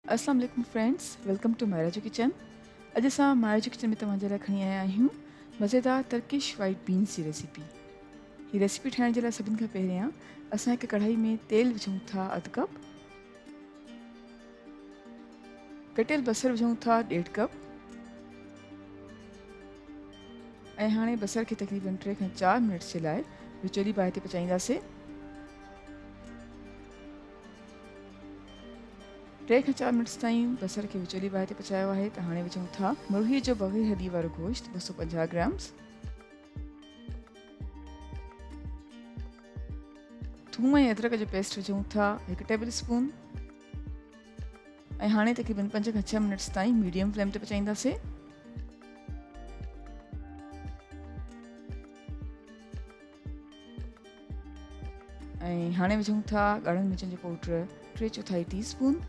अस्सलाम वालेकुम friends, welcome to Myra जो किचन। अॼु असां मायरा जो किचन में तव्हांजे लाइ खणी आया आहियूं मज़ेदार टर्किश वाइट बीन्स जी रेसिपी। हीअ रेसिपी ठाहिण जे लाइ सभिनि खां पहिरियां असां हिकु कढ़ाई में तेल विझूं था 1/2 कप, कटियल बसर विझूं था 1.5 कप ऐं हाणे बसर खे तक़रीबन 3 खां 4 मिनट जे लाइ विचोली बाहि ते पचाईंदासीं। 3 खां 4 मिनट ताईं बसर खे विचोली बाहि ते पचायो आहे त हाणे विझूं था मुर्गी जो बग़ैर हॾी वारो गोश्त 250 ग्राम्स, थूम ऐं अदरक जो पेस्ट विझूं था 1 टेबल स्पून ऐं हाणे तक़रीबन 5 खां 6 मिनट ताईं मीडियम फ्लेम ते पचाईंदासीं। ऐं हाणे विझूं था ॻाढ़नि मिर्चनि जो पाउडर 3/4 टीस्पून,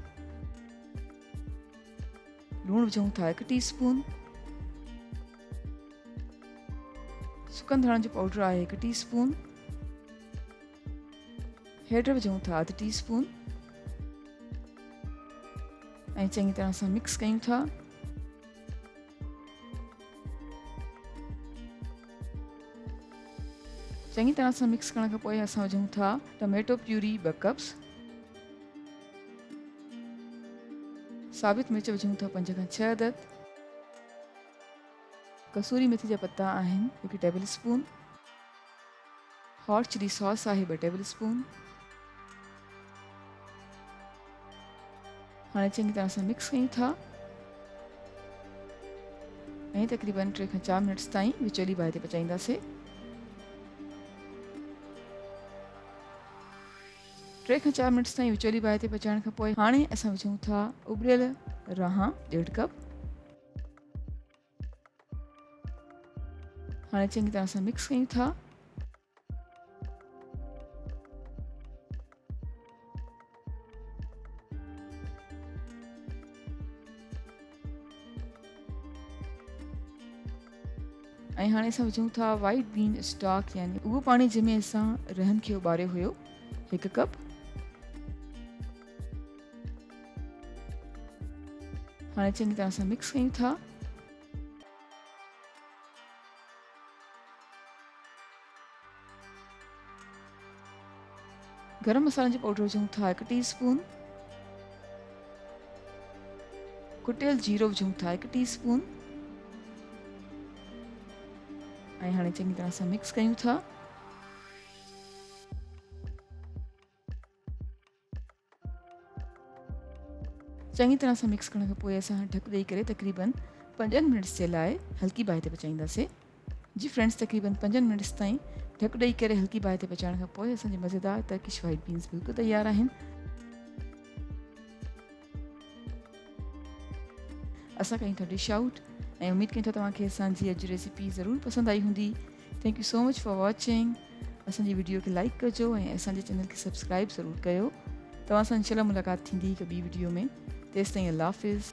लूणु विझूं था 1 टीस्पून, सुकनि धाणनि जो पाउडर आहे 1 टीस्पून, हैड विझूं था 1/2 टीस्पून ऐं चङी तरह सां मिक्स कयूं था। चङी तरह सां मिक्स करण खां पोइ असां विझूं था टमेटो प्यूरी 2 कप्स, साबित मिर्च विझूं था 5 खां 6 अदद, कसूरी मेथी जा पत्ता आहिनि 1 tablespoon, hot chilli sauce आहे 2 टेबल स्पून। हाणे चङी तरह सां मिक्स कयूं था ऐं तक़रीबन 3 खां 4 मिनट ताईं विचोली बाहि ते पचाईंदासीं। 3 खां 4 मिनट ताईं विचोली बाहि ते पचाइण खां पोइ हाणे असां विझूं था उबरियल रहा 1.5 कप। हाणे चङी तरह सां मिक्स कयूं था ऐं हाणे असां विझूं था वाइट बीन स्टॉक यानी उहो पाणी जंहिंमें असां रहन खे उॿारियो हुयो 1 कप। हाणे चङी तरह सां मिक्स कयूं था गरम मसालनि जो पाउडर विझूं था 1 टीस्पून, कुटियल जीरो विझूं था 1 टीस्पून ऐं हाणे चङी तरह सां मिक्स कयूं था। चङी तरह सां मिक्स करण खां पोइ असां ढक ॾेई करे तक़रीबन 5 मिनट्स जे लाइ हल्की बाहि ते पचाईंदासीं। जी फ्रेंड्स, तक़रीबन 5 मिनट्स ताईं ढक ॾेई करे हल्की बाहि ते पचाइण खां पोइ असांजी मज़ेदार टर्किश वाइट बीन्स बिल्कुलु तयारु आहिनि। असां कयूं था डिश आउट ऐं उमेद कयूं था तव्हांखे असांजी अॼु रेसिपी ज़रूरु पसंदि आई हूंदी। Thank you so much for watching. असांजी वीडियो खे लाइक कजो ऐं असांजे चैनल खे सब्सक्राइब ज़रूरु कयो। तव्हां सां इंशाल्लाह मुलाक़ात थींदी हिकु ॿी वीडियो में। तेसिताईं अल्लाह हाफ़िज़।